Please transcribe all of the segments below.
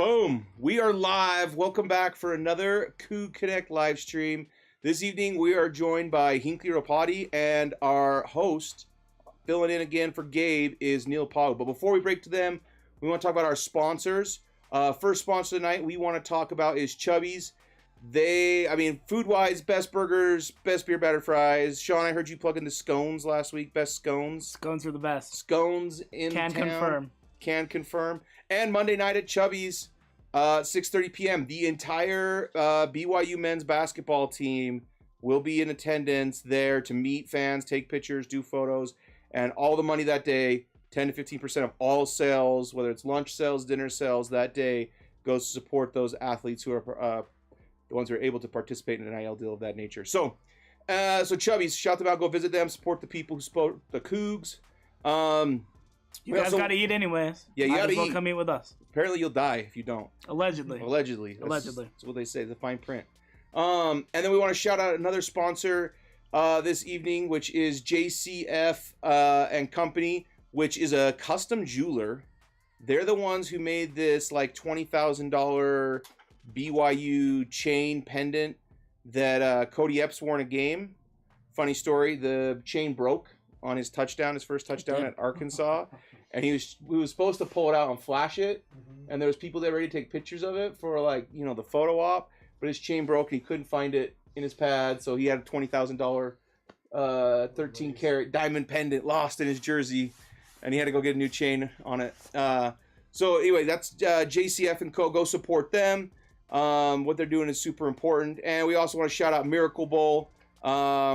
Boom! We are live. Welcome back for another Coug Connect live stream. This evening we are joined by Hinkley Rapati, and our host, filling in again for Gabe, is Neil Pau'u. But before we break to them, we want to talk about our sponsors. First sponsor tonight we want to talk about is Chubby's. Food-wise, best burgers, best beer battered fries. Sean, I heard you plug in the scones last week. Best scones. Scones are the best. Scones in Can town. confirm. Can confirm. And Monday night at Chubby's, 6:30 p.m. The entire BYU men's basketball team will be in attendance there to meet fans, take pictures, do photos, and all the money that day, 10 to 15% of all sales, whether it's lunch sales, dinner sales, that day goes to support those athletes who are the ones who are able to participate in an NIL deal of that nature. So Chubby's, shout them out, go visit them, support the people who support the Cougs. You guys got to eat anyways. Yeah, you got to eat. Come eat with us. Apparently, you'll die if you don't. Allegedly. That's what they say. The fine print. And then we want to shout out another sponsor this evening, which is JCF and Company, which is a custom jeweler. They're the ones who made this like $20,000 BYU chain pendant that Cody Epps wore in a game. Funny story: the chain broke on his first touchdown at Arkansas, and we was supposed to pull it out and flash it, and there was people there ready to take pictures of it for the photo op, but his chain broke and he couldn't find it in his pad, so he had a $20,000 13 karat diamond pendant lost in his jersey, and he had to go get a new chain on it. So anyway, that's JCF and Co. Go support them. What they're doing is super important. And we also want to shout out Miracle Bowl.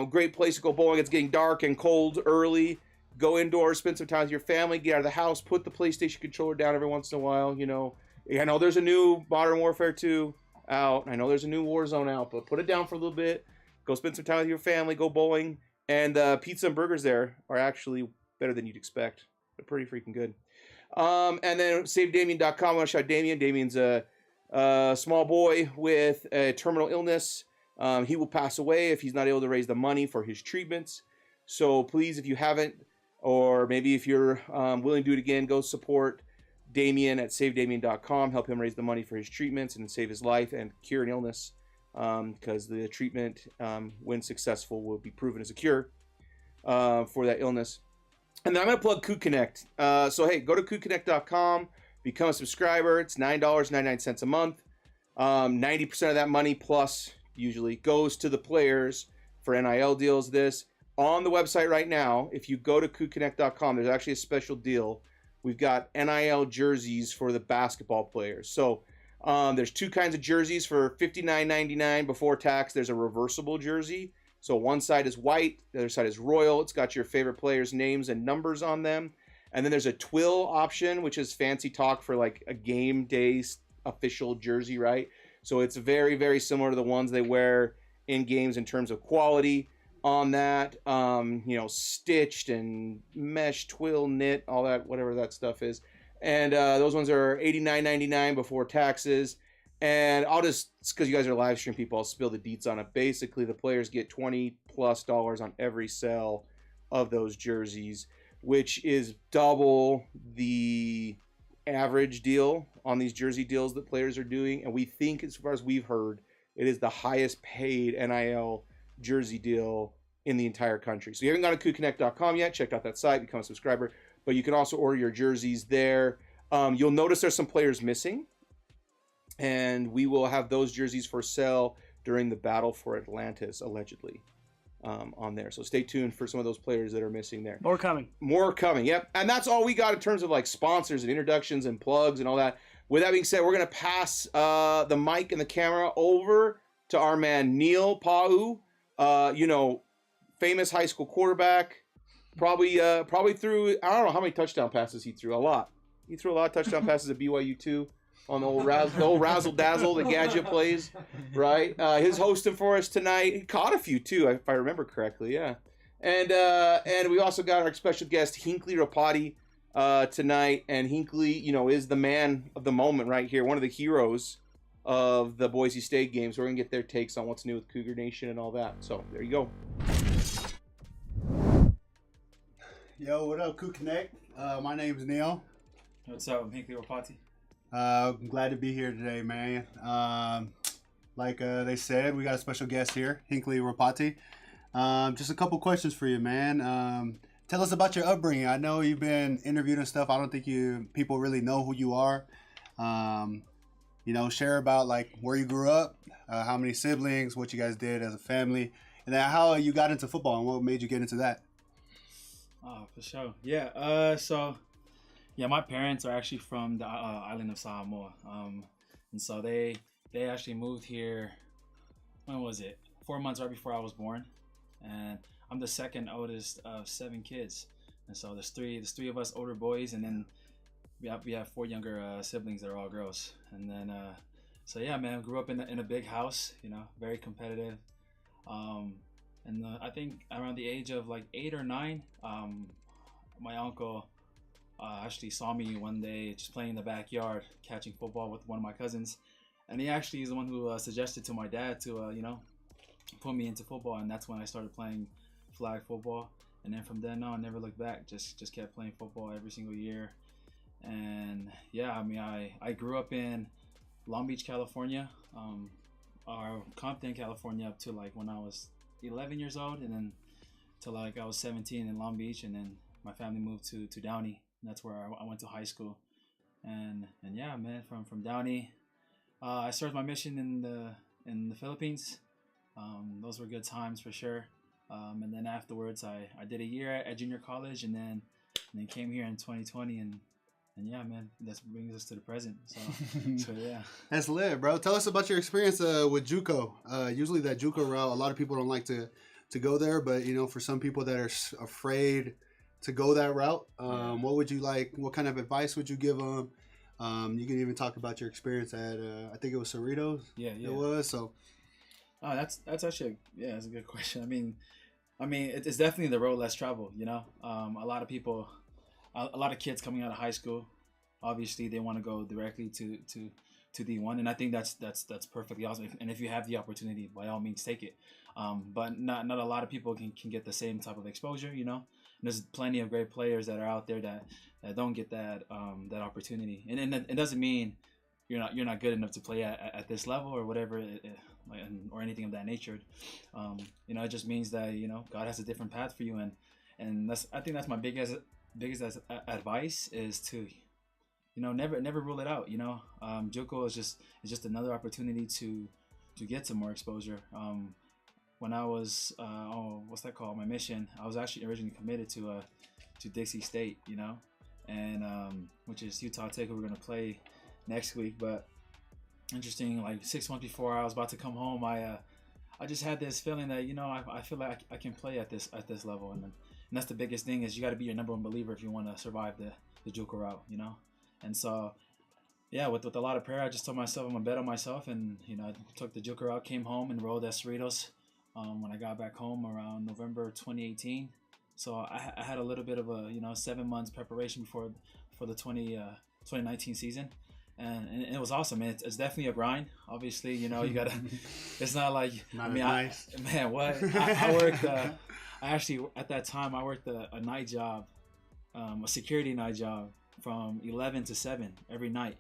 Great place to go bowling. It's getting dark and cold early. Go indoors, spend some time with your family, get out of the house, put the PlayStation controller down every once in a while. I know there's a new Modern Warfare 2 out. I know there's a new Warzone out, but put it down for a little bit. Go spend some time with your family, go bowling. And pizza and burgers there are actually better than you'd expect. They're pretty freaking good. And then SaveDamien.com. I want to shout out Damien. Damien's a small boy with a terminal illness. He will pass away if he's not able to raise the money for his treatments. So please, if you haven't, or maybe if you're willing to do it again, go support Damien at SaveDamien.com. Help him raise the money for his treatments and save his life and cure an illness, because the treatment, when successful, will be proven as a cure for that illness. And then I'm going to plug Coug Connect. So hey, go to CougConnect.com. Become a subscriber. It's $9.99 a month. 90% of that money plus usually goes to the players for NIL deals. This on the website right now. If you go to CougConnect.com, there's actually a special deal. We've got NIL jerseys for the basketball players. So there's two kinds of jerseys for $59.99 before tax. There's a reversible jersey. So one side is white, the other side is royal. It's got your favorite players' names and numbers on them. And then there's a twill option, which is fancy talk for like a game day official jersey, right? So it's very, very similar to the ones they wear in games in terms of quality on that. Stitched and mesh, twill, knit, all that, whatever that stuff is. And those ones are $89.99 before taxes. And I'll just, because you guys are live stream people, I'll spill the deets on it. Basically, the players get $20+ on every sale of those jerseys, which is double the average deal on these jersey deals that players are doing. And we think, as far as we've heard, it is the highest paid NIL jersey deal in the entire country. So you haven't gone to CougConnect.com yet, check out that site, become a subscriber. But you can also order your jerseys there. You'll notice there's some players missing. And we will have those jerseys for sale during the battle for Atlantis, allegedly, on there. So stay tuned for some of those players that are missing there. More coming. Yep. And that's all we got in terms of like sponsors and introductions and plugs and all that. With that being said, we're going to pass the mic and the camera over to our man Neil Pau'u. Famous high school quarterback. Probably threw, I don't know how many touchdown passes he threw. A lot. He threw a lot of touchdown passes at BYU too. On the old razzle dazzle that Gadget plays, right? His hosting for us tonight. He caught a few too, if I remember correctly. Yeah, and we also got our special guest Hinkley Rapati tonight, and Hinkley, is the man of the moment right here, one of the heroes of the Boise State games. We're gonna get their takes on what's new with Cougar Nation and all that. So there you go. Yo, what up, Coug Connect? My name is Neil. What's up? I'm Hinkley Rapati. I'm glad to be here today, man. Like they said, we got a special guest here, Hinkley Rapati. Just a couple questions for you, man. Tell us about your upbringing. I know you've been interviewed and stuff. I don't think people really know who you are. Share about like where you grew up, how many siblings, what you guys did as a family, and then how you got into football and what made you get into that. Oh, for sure. Yeah. My parents are actually from the island of Samoa. And so they actually moved here. When was it? 4 months right before I was born, and I'm the second oldest of 7 kids. And so there's three of us older boys, and then we have 4 younger siblings that are all girls. And then so yeah, man, grew up in a big house. Very competitive. And I think around the age of like 8 or 9, my uncle actually saw me one day just playing in the backyard, catching football with one of my cousins. And he actually is the one who suggested to my dad to, put me into football. And that's when I started playing flag football. And then from then on, never looked back. Just kept playing football every single year. And yeah, I mean, I grew up in Long Beach, California, or Compton, California, up to like when I was 11 years old, and then till like I was 17 in Long Beach, and then my family moved to Downey, and that's where I went to high school. And yeah, man, from Downey, I started my mission in the Philippines. Those were good times for sure. And then afterwards, I did a year at junior college, and then came here in 2020, and yeah, man, that brings us to the present. So yeah. That's lit, bro. Tell us about your experience with JUCO. Usually that JUCO route, a lot of people don't like to go there, but for some people that are afraid to go that route, what would you like? What kind of advice would you give them? You can even talk about your experience at I think it was Cerritos. Yeah. It was so. Oh, that's actually that's a good question. I mean, it's definitely the road less traveled. A lot of people. A lot of kids coming out of high school, obviously they want to go directly to D1, and I think that's perfectly awesome. And if you have the opportunity, by all means, take it. But not a lot of people can get the same type of exposure. And there's plenty of great players that are out there that don't get that opportunity. And it doesn't mean you're not good enough to play at this level or whatever, or anything of that nature. It just means that God has a different path for you, and I think that's my biggest advice is to never rule it out. JUCO is just another opportunity to get some more exposure. When I was what's that called, my mission, I was actually originally committed to Dixie State, and which is Utah Tech, who we're gonna play next week. But interesting, like 6 months before I was about to come home, I just had this feeling that I feel like I can play at this level, and that's the biggest thing, is you got to be your number one believer if you want to survive the JUCO route, And so, yeah, with a lot of prayer, I just told myself I'm gonna bet on myself, and I took the JUCO route, came home, and enrolled at Cerritos when I got back home around November 2018. So I had a little bit of a 7 months preparation before the 2019 season. And it was awesome, man. It's definitely a grind. Obviously, you gotta. It's not like Nice. Man, what I worked. I actually at that time I worked a night job, a security night job from 11 to 7 every night,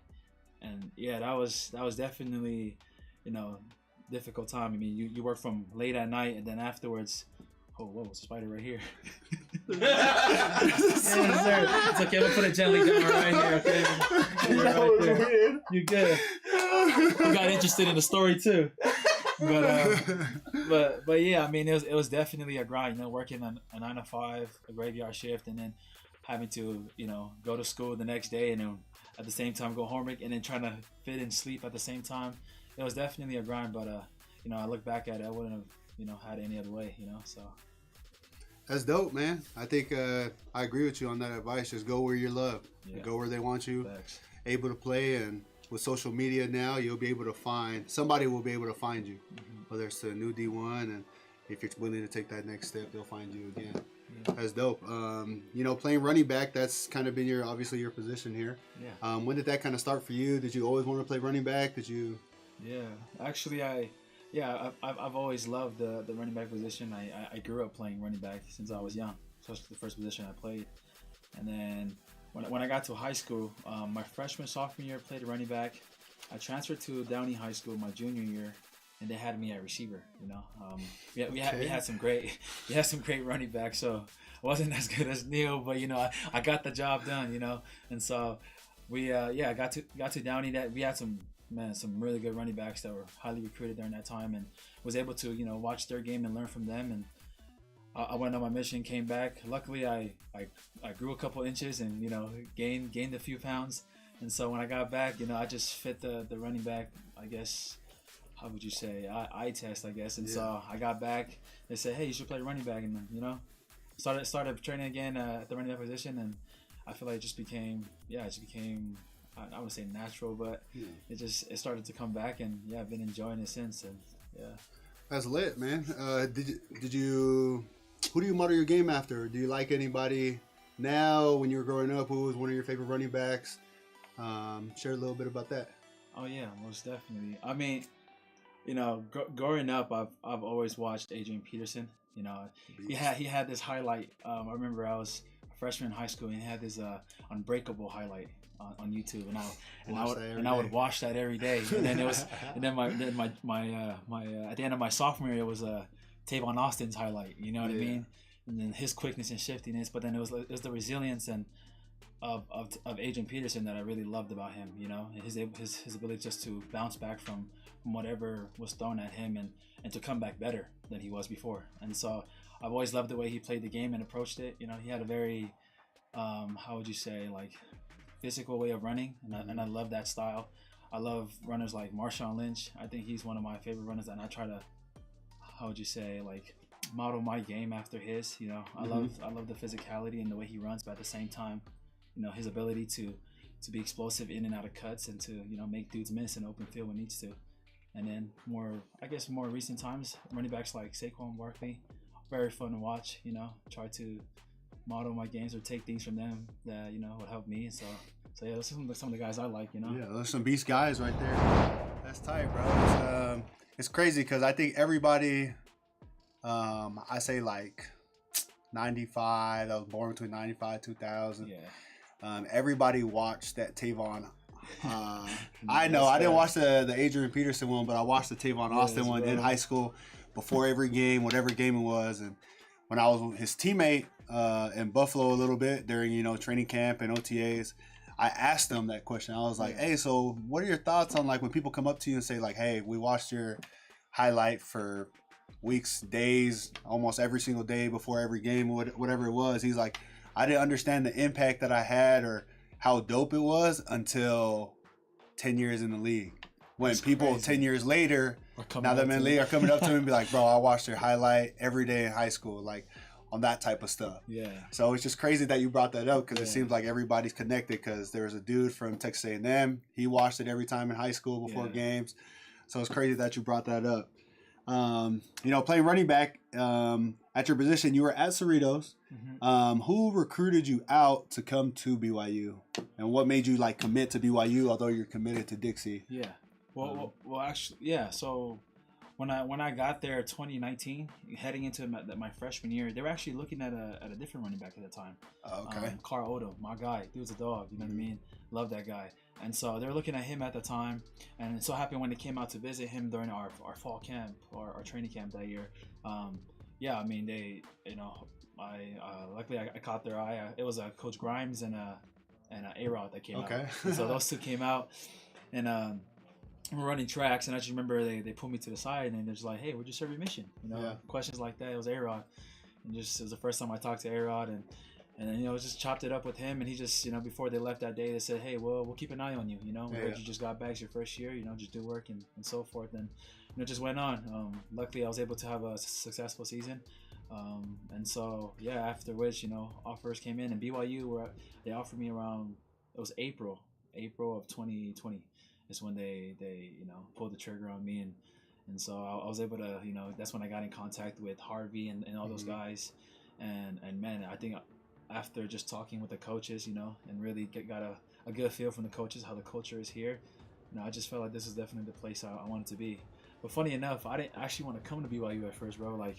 and yeah, that was definitely difficult time. I mean, you work from late at night, and then afterwards. Oh, whoa, spider right here. Yes, sir. It's okay, we'll put it gently down right here, okay? Right there. You good. You got interested in the story too. But yeah, I mean, it was definitely a grind, working on a 9 to 5, a graveyard shift, and then having to, go to school the next day, and then at the same time go homework, and then trying to fit in sleep at the same time. It was definitely a grind, but I look back at it, I wouldn't have had it any other way, so. That's dope, man. I think I agree with you on that advice. Just go where you're loved. Yeah. Go where they want you. Thanks. Able to play, and with social media now, you'll be able to somebody will be able to find you, whether it's a new D1, and if you're willing to take that next step, they'll find you again. Yeah. That's dope. Playing running back, that's kind of been obviously your position here. Yeah. When did that kind of start for you? Did you always want to play running back? Did you? Yeah, actually, I've always loved the running back position. I grew up playing running back since I was young. So that's the first position I played. And then when I got to high school, my freshman sophomore year played running back. I transferred to Downey High School my junior year, and they had me at receiver. We had some great running backs. So I wasn't as good as Neil, but I got the job done. And so we got to Downey. That we had some really good running backs that were highly recruited during that time, and was able to watch their game and learn from them. And I went on my mission, came back. Luckily, I grew a couple inches and gained a few pounds. And so when I got back, I just fit the running back, I guess. How would you say, eye test, I guess. And so I got back. They said, hey, you should play running back, and then started training again at the running back position, and I feel like it just became I would say natural, but it started to come back, and I've been enjoying it since. And that's lit, man. Did you who do you model your game after? Do you like anybody now? When you were growing up, who was one of your favorite running backs? Share a little bit about that. Oh yeah, most definitely. I mean, growing up, I've always watched Adrian Peterson. He had this highlight. I remember I was a freshman in high school, and he had this unbreakable highlight on YouTube, and I would watch that every day. And then my at the end of my sophomore year, it was Tavon Austin's highlight. You know what I mean? And then his quickness and shiftiness, but then it was the resilience and of Adrian Peterson that I really loved about him. And his ability just to bounce back from whatever was thrown at him and to come back better than he was before. And so I've always loved the way he played the game and approached it. He had a very how would you say, like, physical way of running, and I love that style. I love runners like Marshawn Lynch. I think he's one of my favorite runners, and I try to, how would you say, like, model my game after his. I love the physicality and the way he runs, but at the same time, his ability to be explosive in and out of cuts and to make dudes miss in open field when needs to. And then more recent times, running backs like Saquon Barkley, very fun to watch. Try to model my games or take things from them that would help me. So yeah, those are some of the guys I like. Yeah, those are some beast guys right there. That's tight, bro. It's crazy because I think everybody, I say like 95. I was born between 95 2000. Yeah. Everybody watched that Tavon. I know I didn't watch the Adrian Peterson one, but I watched the Tavon Austin one in high school before every game, whatever game it was. And when I was his teammate in Buffalo a little bit during training camp and OTAs, I asked him that question. I was like, hey, so what are your thoughts on, like, when people come up to you and say, like, hey, we watched your highlight for weeks, days, almost every single day before every game, whatever it was. He's like, I didn't understand the impact that I had or how dope it was until 10 years in the league. When that's people crazy. 10 years later, now that I'm in the league, are coming up to me and be like, bro, I watched your highlight every day in high school, like, on that type of stuff. Yeah. So it's just crazy that you brought that up because it seems like everybody's connected, because there was a dude from Texas A&M. He watched it every time in high school before games. So it's crazy that you brought that up. Playing running back at your position, you were at Cerritos. Mm-hmm. Who recruited you out to come to BYU, and what made you like commit to BYU although you're committed to Dixie? Yeah. Well, actually, yeah. So when I got there, 2019, heading into my freshman year, they were actually looking at a different running back at the time. Oh, okay. Carl Odom, my guy, dude's a dog. You know what I mean? Love that guy. And so they were looking at him at the time, and it so happened when they came out to visit him during our fall camp or our training camp that year. I mean, they, luckily I caught their eye. It was Coach Grimes and A-Rod that came out. And so those two came out, and we're running tracks, and I just remember they pulled me to the side, and they're just like, hey, where'd you serve your mission? Questions like that. It was A-Rod, and it was the first time I talked to A-Rod, and then, just chopped it up with him, and he just, before they left that day, they said, hey, well, we'll keep an eye on you, we heard you just got back, it's your first year, just do work and so forth, and it just went on. Luckily, I was able to have a successful season, and so, after which, offers came in, and BYU, they offered me around, it was April of 2020, is when they pulled the trigger on me, and so I was able to, that's when I got in contact with Harvey and all those guys, and man, I think after just talking with the coaches, and really got a good feel from the coaches, how the culture is here, I just felt like this is definitely the place I wanted to be. But funny enough, I didn't actually want to come to BYU at first, bro. Like,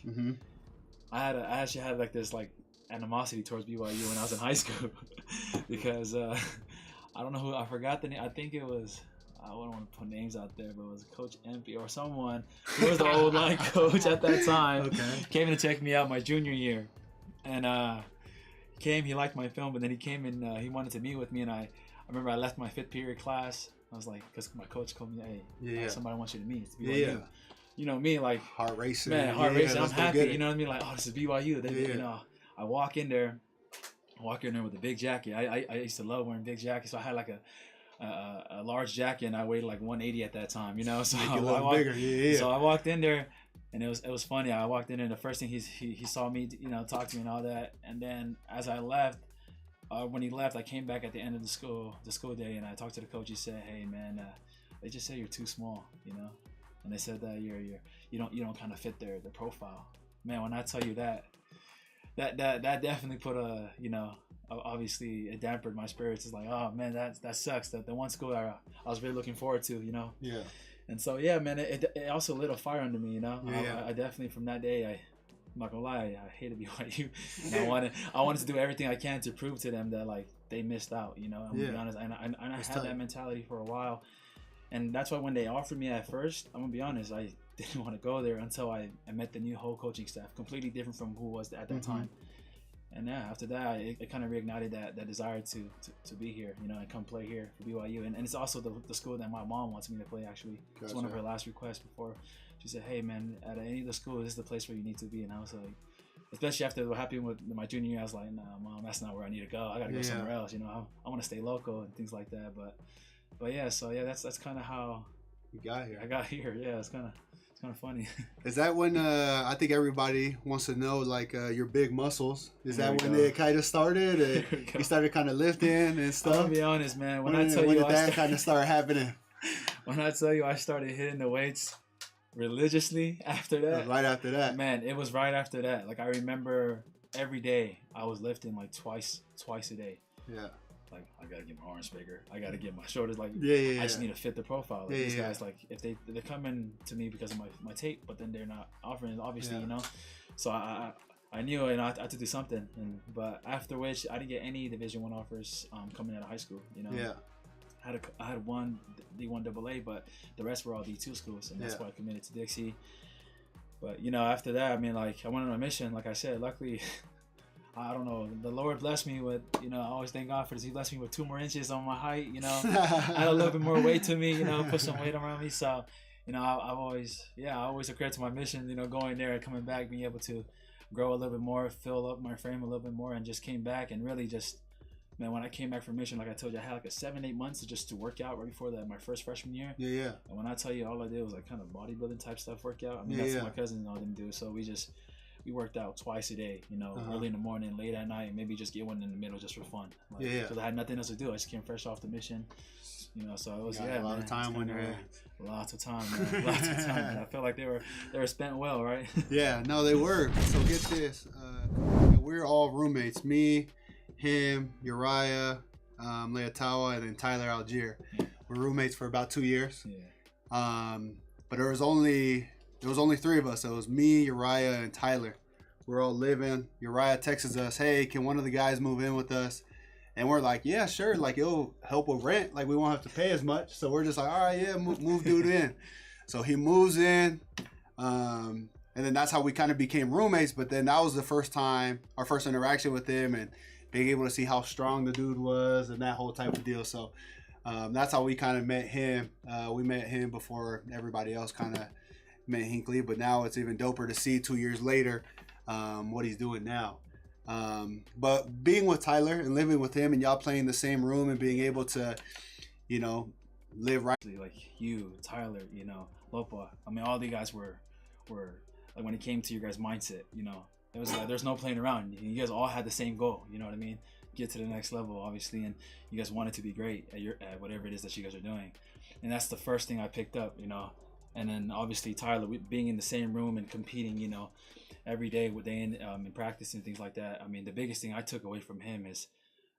I actually had like this like animosity towards BYU when I was in high school because I don't know who, I forgot the name. I think it was, I wouldn't want to put names out there, but it was Coach Empey or someone who was the old line coach at that time. Okay. Came in to check me out my junior year, and he liked my film, but then he came and he wanted to meet with me, and I remember I left my 5th period class. I was like, because my coach told me, hey, somebody wants you to meet. It's BYU. You know me, like heart racing. Man, heart racing. I'm happy. You know what I mean? Like, oh, this is BYU. You know, I walk in there with a big jacket. I used to love wearing big jackets, so I had like a large jacket, and I weighed like 180 at that time. You know, so So I walked in there, and it was funny. I walked in there, and the first thing he saw me, you know, talk to me and all that, and then as I left. When he left, I came back at the end of the school day, and I talked to the coach. He said, "Hey, man, they just say you're too small, you know, and they said that you don't kind of fit their profile." Man, when I tell you that definitely put obviously it dampened my spirits. It's like, oh man, that sucks. That the one school I was really looking forward to, you know. Yeah. And so yeah, man, it also lit a fire under me, you know. I definitely from that day I'm not gonna lie, I hated BYU. I wanted to do everything I can to prove to them that like they missed out, you know. I'm gonna be honest, and I had that mentality for a while, and that's why when they offered me at first, I'm gonna be honest, I didn't want to go there until I met the new whole coaching staff, completely different from who was at that time. And yeah, after that, it kind of reignited that desire to be here, you know, and come play here for BYU. And it's also the school that my mom wants me to play. Actually, it's one of her last requests before. She said, "Hey, man, at any of the schools, this is the place where you need to be." And I was like, especially after what happened with my junior year, I was like, "Nah, Mom, that's not where I need to go. I got to go somewhere else. You know, I want to stay local and things like that." But yeah, so yeah, that's kind of how you got here. I got here. Yeah, it's kind of funny. Is that when I think everybody wants to know like your big muscles? Is that when it kind of started? You started kind of lifting and stuff. I'm gonna be honest, man. When did that kind of start happening? When I tell you I started hitting the weights religiously after that. Right after that. Man, it was right after that. Like I remember every day I was lifting like twice a day. Yeah. Like I gotta get my arms bigger. I gotta get my shoulders like. I just need to fit the profile. Like, these guys, like if they're coming to me because of my tape, but then they're not offering it, obviously, you know. So I knew, you know, I had to do something. But after which I didn't get any Division I offers coming out of high school. You know. Yeah. I had one D1 AA, but the rest were all D2 schools, and that's why I committed to Dixie. But you know, after that, I mean, like I went on a mission. Like I said, luckily. I don't know. The Lord blessed me with, you know, I always thank God for this. He blessed me with 2 more inches on my height, you know. I had a little bit more weight to me, you know, put some weight around me. So, you know, I always occurred to my mission, you know, going there and coming back, being able to grow a little bit more, fill up my frame a little bit more, and just came back and really just, man, when I came back from mission, like I told you, I had like a 7-8 months to work out right before my first freshman year. Yeah. And when I tell you, all I did was like kind of bodybuilding type stuff, workout. I mean, that's what my cousins and all them do. So we worked out twice a day, you know, early in the morning, late at night, maybe just get one in the middle just for fun. Like, because I had nothing else to do. I just came fresh off the mission, you know. So it was a lot of time when you're lots of time, man. Lots of time. Man. I felt like they were spent well, right? Yeah, no, they were. So get this, we're all roommates. Me, him, Uriah, Leotawa, and then Tyler Algier. We're roommates for about 2 years. Yeah. But there was only 3 of us. So it was me, Uriah, and Tyler. We're all living. Uriah texts us, "Hey, can one of the guys move in with us?" And we're like, "Yeah, sure. Like, it'll help with rent. Like, we won't have to pay as much." So we're just like, "All right, yeah, move dude in." So he moves in. And then that's how we kind of became roommates. But then that was the first time, our first interaction with him, and being able to see how strong the dude was and that whole type of deal. So that's how we kind of met him. We met him before everybody else kind of met Hinckley, but now it's even doper to see 2 years later what he's doing now. But being with Tyler and living with him and y'all playing in the same room and being able to, you know, live right. Like you, Tyler, you know, Lopa. I mean, all the guys were like when it came to your guys' mindset, you know, it was like there's no playing around. You guys all had the same goal. You know what I mean? Get to the next level, obviously, and you guys wanted to be great at whatever it is that you guys are doing. And that's the first thing I picked up, you know. And then obviously Tyler, being in the same room and competing, you know, every day in practice and things like that. I mean, the biggest thing I took away from him is,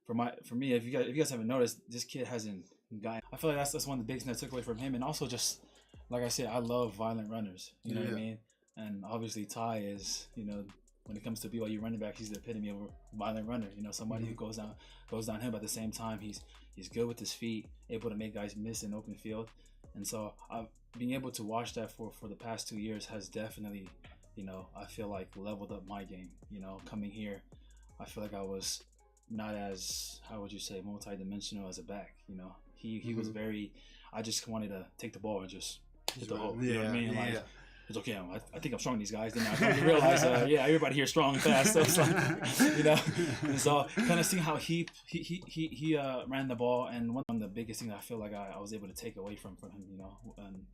for me, if you guys haven't noticed, this kid hasn't gotten. I feel like that's one of the biggest things I took away from him. And also just, like I said, I love violent runners. You know what I mean? And obviously Ty is, you know, when it comes to BYU running back, he's the epitome of a violent runner. You know, somebody who goes downhill, but at the same time, he's good with his feet, able to make guys miss in open field. And so being able to watch that for the past 2 years has definitely, you know, I feel like leveled up my game. You know, coming here, I feel like I was not as, how would you say, multi-dimensional as a back. You know, he was very, I just wanted to take the ball and just hit the hole. You know what I mean? Like, it's okay. I think I'm strong than these guys. Then I come to realize, everybody here is strong and fast. So it's like, you know, and so kind of seeing how he ran the ball, and one of the biggest things I feel like I was able to take away from him, you know, and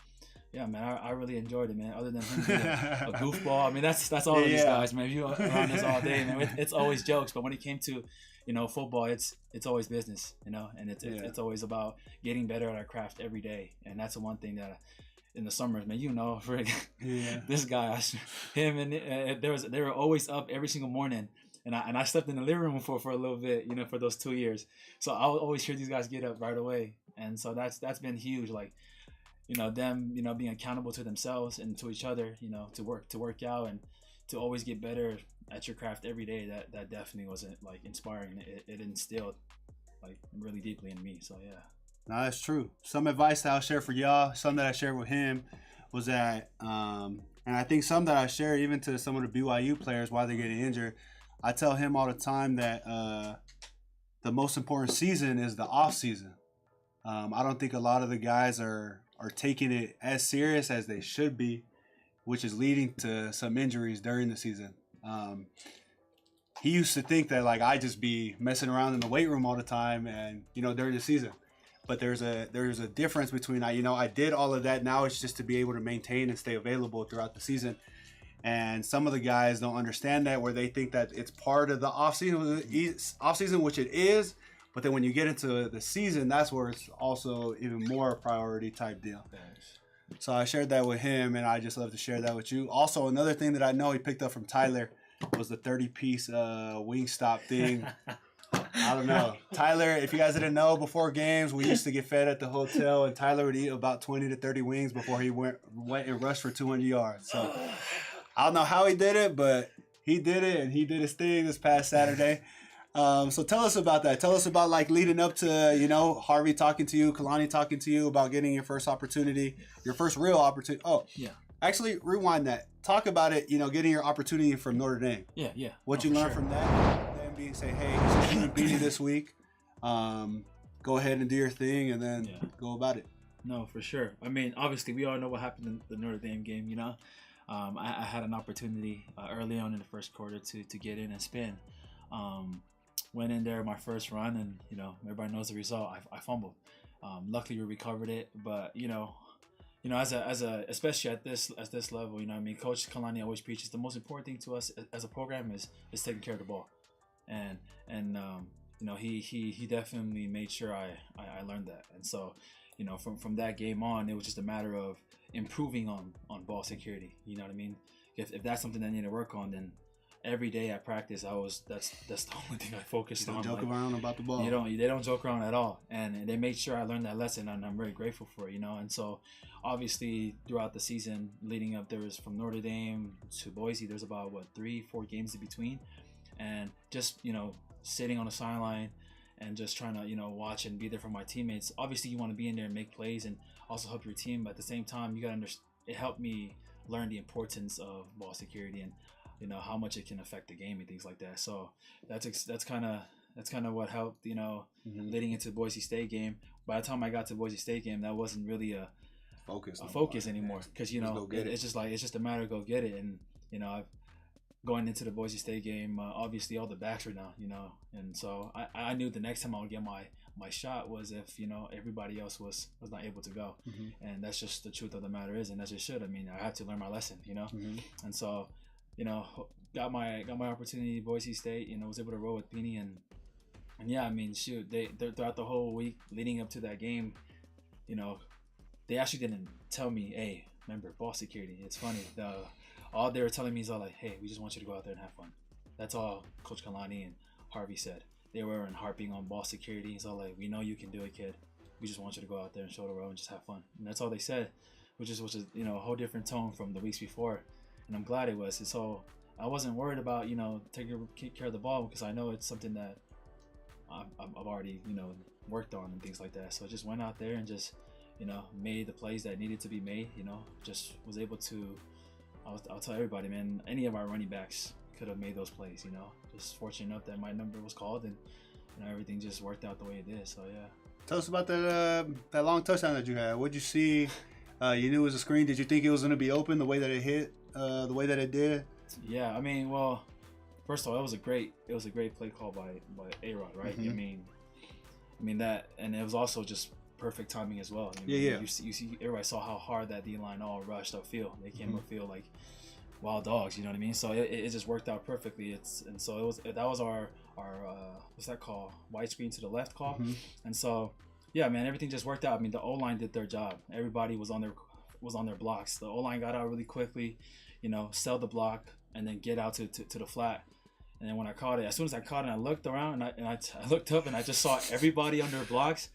yeah, man, I really enjoyed it, man. Other than him being a goofball, I mean, that's all of these guys, man. If you're around this all day, man, it's always jokes. But when it came to, you know, football, it's always business, you know, and it's always about getting better at our craft every day, and that's the one thing that. In the summers, man, you know, this guy, him and they were always up every single morning, and I slept in the living room for a little bit, you know, for those 2 years. So I would always hear these guys get up right away, and so that's been huge. Like, you know, them, you know, being accountable to themselves and to each other, you know, to work out and to always get better at your craft every day. That definitely wasn't like inspiring. It instilled like really deeply in me. So yeah. No, that's true. Some advice that I'll share for y'all, some that I shared with him, was that, and I think some that I share even to some of the BYU players while they're getting injured, I tell him all the time that the most important season is the off season. I don't think a lot of the guys are taking it as serious as they should be, which is leading to some injuries during the season. He used to think that like I just be messing around in the weight room all the time, and you know, during the season. But there's a difference between I did all of that. Now it's just to be able to maintain and stay available throughout the season. And some of the guys don't understand that, where they think that it's part of the off season, which it is. But then when you get into the season, that's where it's also even more a priority type deal. So I shared that with him, and I just love to share that with you. Also, another thing that I know he picked up from Tyler was the 30-piece Wingstop thing. I don't know. Tyler, if you guys didn't know, before games, we used to get fed at the hotel, and Tyler would eat about 20 to 30 wings before he went and rushed for 200 yards. So I don't know how he did it, but he did it, and he did his thing this past Saturday. So tell us about that. Tell us about like leading up to, you know, Harvey talking to you, Kalani talking to you about getting your first opportunity, your first real opportunity. Oh, yeah. Actually, rewind that. Talk about it, you know, getting your opportunity from Notre Dame. Yeah. What you learned from that. Then say, hey, this is going to beat you this week. Go ahead and do your thing, and then go about it. No, for sure. I mean, obviously, we all know what happened in the Notre Dame game, you know. I had an opportunity early on in the first quarter to get in and spin. Went in there my first run, and, you know, everybody knows the result. I fumbled. Luckily, we recovered it, but, you know, as a especially at this level, you know, I mean, Coach Kalani always preaches the most important thing to us as a program is taking care of the ball, and you know, he definitely made sure I learned that, and so, you know, from that game on, it was just a matter of improving on ball security. You know what I mean? If that's something I need to work on, then every day at practice, that's the only thing I focused on. Joke around about the ball. They don't joke around at all, and they made sure I learned that lesson, and I'm very grateful for it. You know, and so obviously throughout the season leading up, there was from Notre Dame to Boise, there's about 3-4 games in between, and just, you know, sitting on the sideline and just trying to, you know, watch and be there for my teammates. Obviously, you want to be in there and make plays and also help your team, but at the same time, you got to understand. It helped me learn the importance of ball security and, you know, how much it can affect the game and things like that. So that's kind of what helped, you know, leading into the Boise State game. By the time I got to Boise State game, that wasn't really a focus anymore, because, you know, it's just a matter of go get it. And, you know, going into the Boise State game, obviously all the backs were down, you know, and so I knew the next time I would get my shot was if, you know, everybody else was not able to go, and that's just the truth of the matter is, and that's just should. I mean, I had to learn my lesson, you know, and so, you know, got my opportunity at Boise State, you know, was able to roll with Beanie, and yeah, I mean, shoot, they throughout the whole week leading up to that game, you know, they actually didn't tell me, hey, remember, ball security. It's funny. All they were telling me is all like, hey, we just want you to go out there and have fun. That's all Coach Kalani and Harvey said. They weren't harping on ball security. It's all like, we know you can do it, kid. We just want you to go out there and show the road and just have fun. And that's all they said, which is, you know, a whole different tone from the weeks before. And I'm glad it was. So I wasn't worried about, you know, taking care of the ball because I know it's something that I've already, you know, worked on and things like that. So I just went out there and just, you know, made the plays that needed to be made. You know, just was able to. I'll tell everybody, man. Any of our running backs could have made those plays. You know, just fortunate enough that my number was called and, you know, everything just worked out the way it did. So yeah. Tell us about that long touchdown that you had. What'd you see? You knew it was a screen. Did you think it was going to be open the way that it hit, the way that it did? Yeah, I mean, well, first of all, it was a great play call by A-Rod, right? Mm-hmm. I mean that, and it was also just perfect timing as well. I mean, Yeah. You see, everybody saw how hard that D-line all rushed upfield. They came upfield like wild dogs. You know what I mean? So it just worked out perfectly. That was our what's that called? Wide screen to the left call. Mm-hmm. And so, yeah, man, everything just worked out. I mean, the O-line did their job. Everybody was on their blocks. The O-line got out really quickly, you know, sell the block and then get out to the flat. And then when I caught it, as soon as I caught it, I looked around and I looked up and I just saw everybody on their blocks.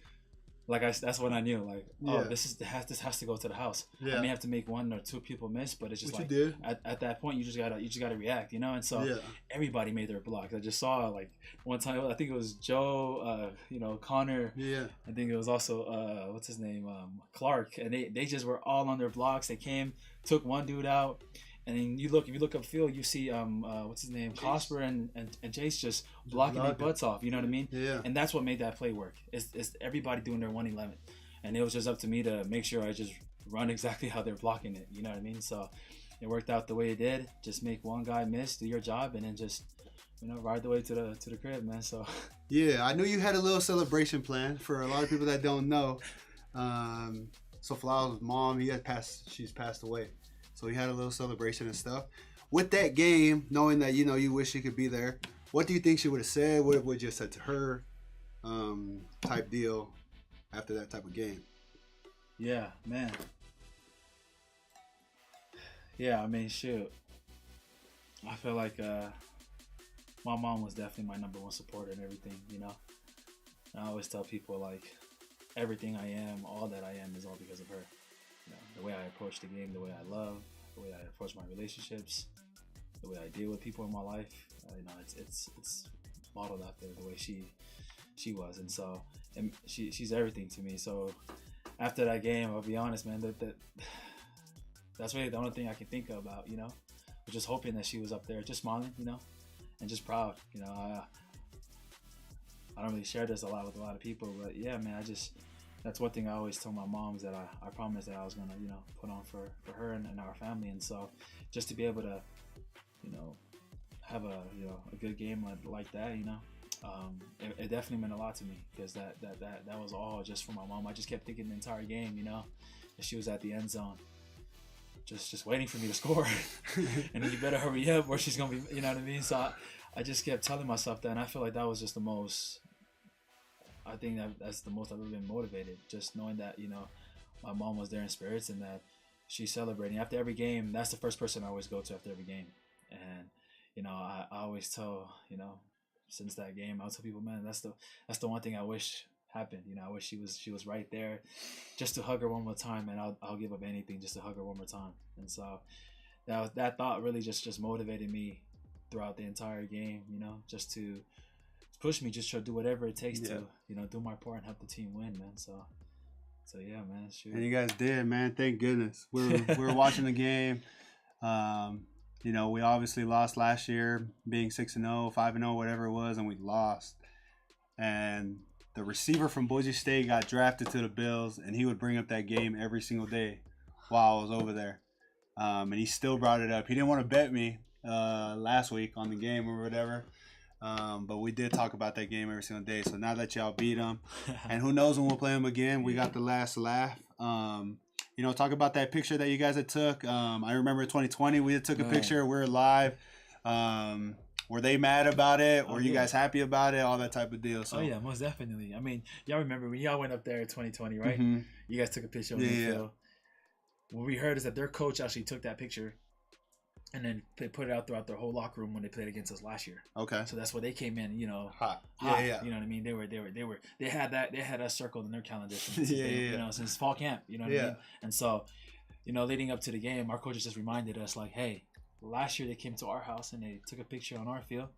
Like that's when I knew, like, oh, this has to go to the house. Yeah. I may have to make one or two people miss, but it's just Which like you did. At that point you just gotta react, you know. And so everybody made their blocks. I just saw like one time, I think it was Joe, you know, Connor. Yeah. I think it was also what's his name, Clark, and they just were all on their blocks. They came, took one dude out. And then if you look upfield, you see what's his name, Cosper and Jace just blocking their butts off. You know what I mean? Yeah. And that's what made that play work. It's everybody doing their 111, and it was just up to me to make sure I just run exactly how they're blocking it. You know what I mean? So it worked out the way it did. Just make one guy miss, do your job, and then just, you know, ride the way to the crib, man. So yeah, I knew you had a little celebration plan. For a lot of people that don't know, so Flowers' mom, she's passed away. So he had a little celebration and stuff. With that game, knowing that, you know, you wish you could be there, what do you think she would have said? What would you have said to her? Type deal after that type of game. Yeah, man. Yeah, I mean, shoot. I feel like my mom was definitely my number one supporter in everything, you know. And I always tell people, like, everything I am, all that I am is all because of her. You know, the way I approach the game, the way I love, the way I approach my relationships, the way I deal with people in my life. You know, it's modeled after the way she was, and so she's everything to me. So after that game, I'll be honest, man, that's really the only thing I can think about. You know, I'm just hoping that she was up there, just smiling, you know, and just proud. You know, I don't really share this a lot with a lot of people, but yeah, man, that's one thing I always tell my moms, that I promised that I was gonna, you know, put on for her and our family. And so just to be able to, you know, have a good game like that, you know, it definitely meant a lot to me, because that was all just for my mom. I just kept thinking the entire game, you know, that she was at the end zone, just waiting for me to score, and then you better hurry up or she's gonna be, you know what I mean. So I just kept telling myself that, and I feel like that was just the most. I think that's the most I've ever been motivated, just knowing that, you know, my mom was there in spirits and that she's celebrating after every game. That's the first person I always go to after every game. And, you know, I always tell, you know, since that game, I'll tell people, man, that's the one thing I wish happened. You know, I wish she was right there just to hug her one more time, and I'll give up anything just to hug her one more time. And so that thought really just motivated me throughout the entire game, you know, just to push me, just to do whatever it takes to, you know, do my part and help the team win, man. So yeah, man. Shoot. And you guys did, man. Thank goodness. We were watching the game. You know, we obviously lost last year, being 6-0, 5-0, whatever it was, and we lost. And the receiver from Boise State got drafted to the Bills, and he would bring up that game every single day while I was over there. And he still brought it up. He didn't want to bet me last week on the game or whatever. But we did talk about that game every single day. So now that y'all beat them, and who knows when we'll play them again, we got the last laugh. You know, talk about that picture that you guys had took. I remember 2020, we took a picture. We were live. Were they mad about it? Were you guys happy about it? All that type of deal. So. Oh, yeah, most definitely. I mean, y'all remember when y'all went up there in 2020, right? Mm-hmm. You guys took a picture on the field. What we heard is that their coach actually took that picture and then they put it out throughout their whole locker room when they played against us last year. Okay. So that's where they came in, you know, hot. Yeah. You know what I mean? They had us circled in their calendar since you know, since fall camp. You know what I mean? And so, you know, leading up to the game, our coaches just reminded us, like, hey, last year they came to our house and they took a picture on our field.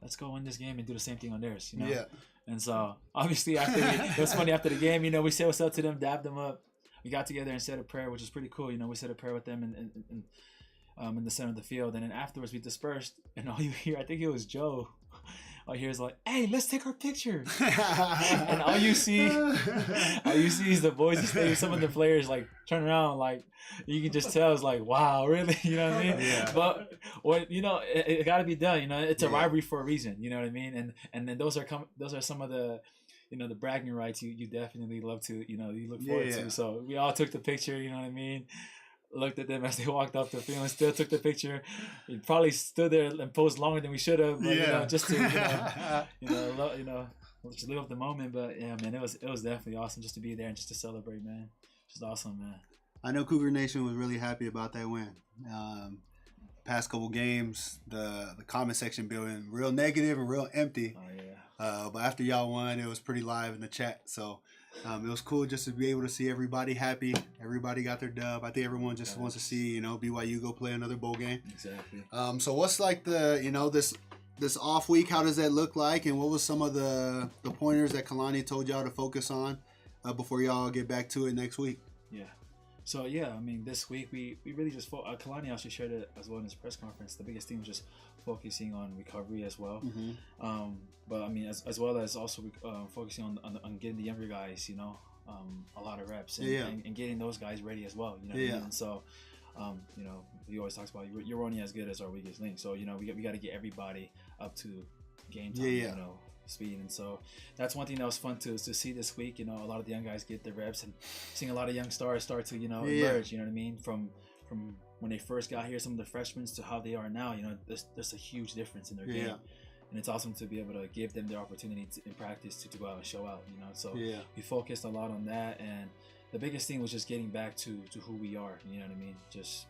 Let's go win this game and do the same thing on theirs, you know? Yeah. And so, obviously, it was funny after the game, you know, we said what's up to them, dabbed them up. We got together and said a prayer, which is pretty cool. You know, we said a prayer with them in the center of the field. And then afterwards, we dispersed. And all you hear, I think it was Joe, all you hear is like, hey, let's take our picture. And all you see is the boys, some of the players like turn around, like you can just tell it's like, wow, really? You know what I mean? Yeah. But what, you know, it got to be done. You know, it's a rivalry for a reason. You know what I mean? And then those are some of the, you know, the bragging rights you definitely love to, you know, you look forward to. So we all took the picture. You know what I mean? Looked at them as they walked off the field and still took the picture. We probably stood there and posed longer than we should have, but, you know, just to just live up the moment. But yeah, man, it was definitely awesome just to be there and just to celebrate, man. Just awesome, man. I know Cougar Nation was really happy about that win. Past couple games, the comment section being real negative and real empty. Oh yeah. But after y'all won, it was pretty live in the chat. So it was cool just to be able to see everybody happy. Everybody got their dub. I think everyone just wants to see, you know, BYU go play another bowl game. Exactly. So what's like the, you know, this off week? How does that look like? And what was some of the pointers that Kalani told y'all to focus on before y'all get back to it next week? Yeah. So yeah, I mean, this week we really just Kalani actually shared it as well in his press conference. The biggest thing was just focusing on recovery as well. Mm-hmm. But I mean, as well as also focusing on getting the younger guys, you know, a lot of reps and getting those guys ready as well. You know what I mean? And so, you know, he always talks about you're only as good as our weakest link. So you know, we got to get everybody up to game time. You know, speed. And so that's one thing that was fun to see this week. You know, a lot of the young guys get their reps and seeing a lot of young stars start to, you know, emerge. You know what I mean? From when they first got here, some of the freshmen to how they are now. You know, there's a huge difference in their game. And it's awesome to be able to give them the opportunity in practice to go out and show out, you know. So we focused a lot on that, and the biggest thing was just getting back to who we are, you know what I mean? Just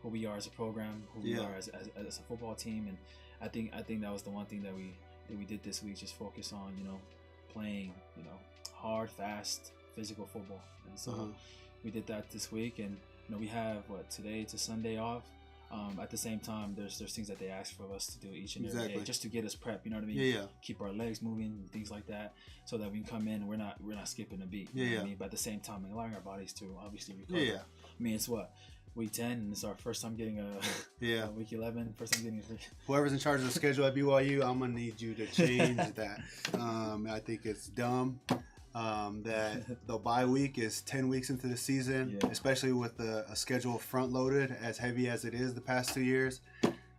who we are as a program, who we are as a football team. And I think that was the one thing that we did this week, just focus on, you know, playing, you know, hard, fast, physical football. And so we did that this week, and you know, we have today to Sunday off. At the same time, there's things that they ask for us to do each and every day just to get us prepped. You know what I mean? Keep our legs moving and things like that, so that we can come in and we're not skipping a beat. You know what I mean? But at the same time, allowing our bodies to obviously recover. I mean, it's week 10, and it's our first time getting a week 11. First time getting whoever's in charge of the schedule at BYU, I'm gonna need you to change that. I think it's dumb. That the bye week is 10 weeks into the season, especially with a schedule front loaded as heavy as it is the past 2 years.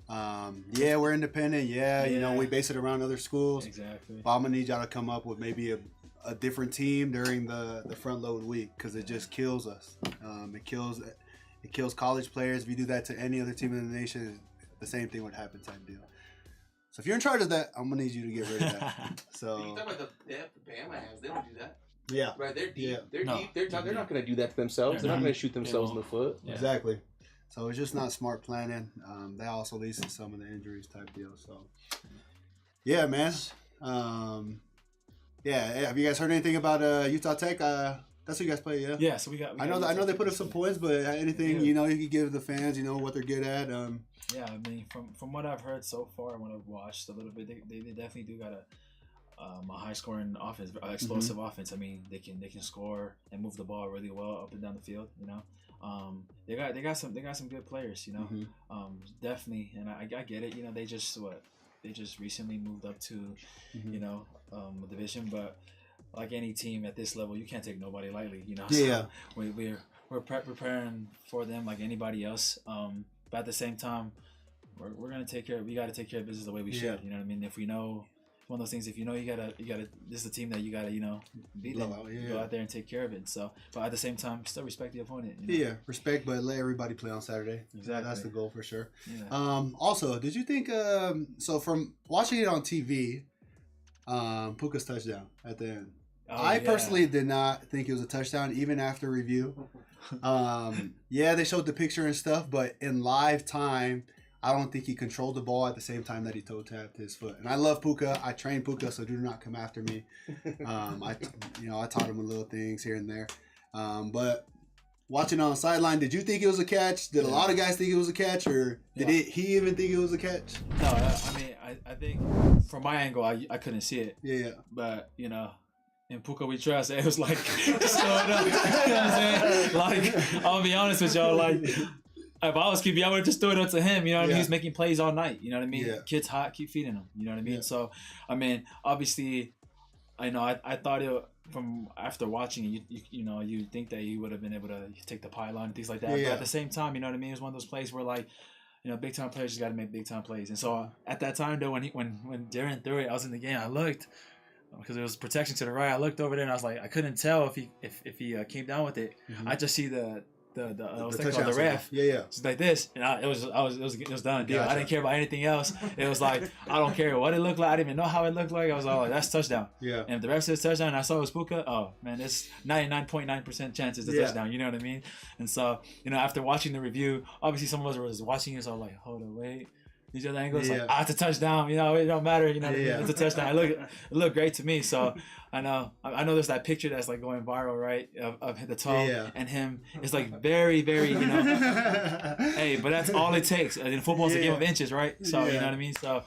We're independent. You know, we base it around other schools. Exactly. But I'm gonna need y'all to come up with maybe a different team during the front load week, because it just kills us. It kills college players. If you do that to any other team in the nation, the same thing would happen type deal. So if you're in charge of that, I'm gonna need you to get rid of that. So you talk about the depth Bama has. They don't do that. Yeah. Right. They're deep. Yeah. They're deep. They're not gonna do that to themselves. They're not gonna shoot themselves in the foot. Exactly. So it's just not smart planning. That also leads to some of the injuries type deal. So yeah, man. Have you guys heard anything about Utah Tech? That's who you guys play, yeah. Yeah. So we got I know they put up some points, but anything you know you can give the fans, you know, what they're good at. Yeah, I mean, from what I've heard so far, when I've watched a little bit, they definitely do got a high scoring offense, explosive offense. I mean, they can score and move the ball really well up and down the field. You know, they got some good players. You know, definitely, and I get it. You know, they just recently moved up to you know a division, but like any team at this level, you can't take nobody lightly. You know, so we're preparing for them like anybody else. But at the same time, we're gonna take care. We got to take care of business the way we should. You know what I mean? If we know, it's one of those things. If you know, you gotta. This is a team that you gotta, you know, beat them. Go out there and take care of it. So, but at the same time, still respect the opponent. You know? Yeah, respect, but let everybody play on Saturday. Exactly, that's the goal for sure. Yeah. Also, did you think? So from watching it on TV, Puka's touchdown at the end. I personally did not think it was a touchdown, even after review. They showed the picture and stuff, but in live time, I don't think he controlled the ball at the same time that he toe tapped his foot. And I love Puka. I trained Puka, so do not come after me. I taught him little things here and there. But watching on the sideline, did you think it was a catch? Did a lot of guys think it was a catch, or did he even think it was a catch? No, I mean, I think from my angle, I couldn't see it. Yeah. But, you know, in Pau'u we trust, it was like, just throw it up. You know what I'm saying? Like, I'll be honest with y'all, like, if I was QB, I would have just threw it up to him. You know what I mean? He's making plays all night. You know what I mean? Yeah. Kids hot, keep feeding them. You know what I mean? Yeah. So, I mean, obviously, I know I thought it from after watching it, you know, you think that he would have been able to take the pylon and things like that. Yeah. But at the same time, you know what I mean? It was one of those plays where, like, you know, big time players just got to make big time plays. And so at that time, though, when Darren threw it, I was in the game. I looked because it was protection to the right. I looked over there and I was like, I couldn't tell if he came down with it. Mm-hmm. I just see the ref. Yeah. It's like this, and it was done. Deal. Gotcha. I didn't care about anything else. It was like I don't care what it looked like. I didn't even know how it looked like. I was all like, that's touchdown. Yeah. And if the ref says touchdown, and I saw it was Puka. Oh man, it's 99.9% chance it's a touchdown. You know what I mean? And so you know, after watching the review, obviously some of us were just watching it. So I was like, hold on, wait. These other angles, like, it's a touchdown. You know, it don't matter. You know, what I mean? It's a touchdown. It looked great to me. So I know there's that picture that's like going viral, right? Of the toe and him. It's like very, very, you know. Hey, but that's all it takes. And football's a game of inches, right? So you know what I mean. So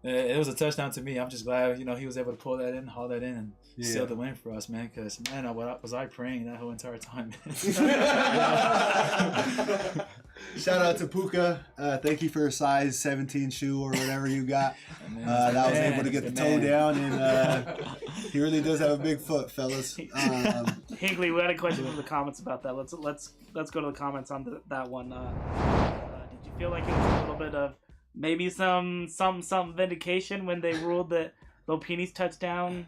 it was a touchdown to me. I'm just glad, you know, he was able to pull that in, haul that in, and seal the win for us, man. Because man, what was I praying that whole entire time? Shout out to Puka. Thank you for your size 17 shoe or whatever you got. That was able to get the toe down, and he really does have a big foot, fellas. Hinkley, we had a question from the comments about that. Let's go to the comments on that one. Did you feel like it was a little bit of maybe some vindication when they ruled that Lopini's touchdown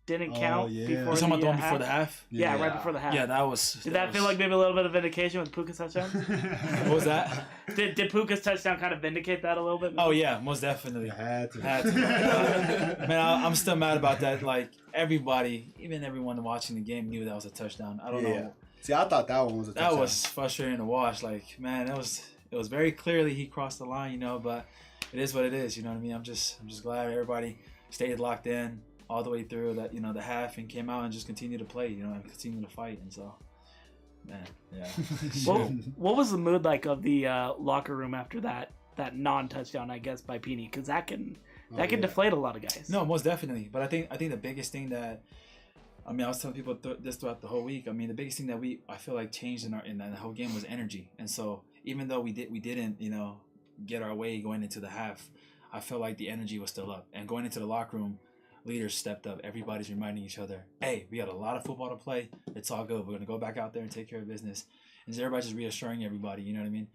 didn't count before You're talking about the one before the half? Yeah, right before the half. Yeah, that was... Did that feel like maybe a little bit of vindication with Puka's touchdown? What was that? Did Puka's touchdown kind of vindicate that a little bit? Maybe? Oh, yeah, most definitely. Had to. Man, I'm still mad about that. Like, everybody, even everyone watching the game knew that was a touchdown. I don't know. See, I thought that one was a touchdown. That was frustrating to watch. Like, man, it was very clearly he crossed the line, you know, but it is what it is, you know what I mean? I'm just glad everybody stayed locked in all the way through that, you know, the half, and came out and just continued to play, you know, and continue to fight. And so, man, yeah. What was the mood like of the locker room after that non-touchdown, I guess, by Pini? Because that can deflate a lot of guys. No, most definitely. But I think the biggest thing that, I mean, I was telling people this throughout the whole week. I mean, the biggest thing that I feel like changed in the whole game was energy. And so even though we didn't, you know, get our way going into the half, I felt like the energy was still up. And going into the locker room, leaders stepped up. Everybody's reminding each other, hey, we got a lot of football to play. It's all good. We're going to go back out there and take care of business. And so everybody's just reassuring everybody, you know what I mean?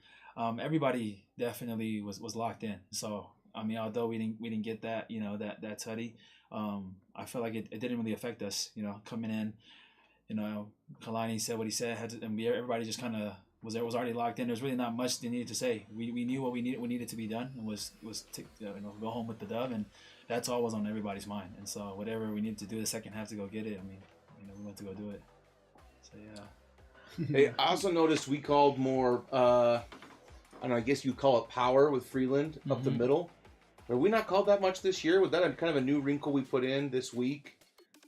Everybody definitely was locked in. So, I mean, although we didn't get that, you know, that tutty, I felt like it didn't really affect us, you know, coming in. You know, Kalani said what he said, everybody just kind of was already locked in. There's really not much they needed to say. We knew what needed to be done, and was go home with the dub, and that's all was on everybody's mind. And so whatever we needed to do the second half to go get it, I mean, you know, we went to go do it. So yeah. Hey, I also noticed we called more. I don't know. I guess you call it power with Freeland up the middle. Are we not called that much this year? Was that kind of a new wrinkle we put in this week?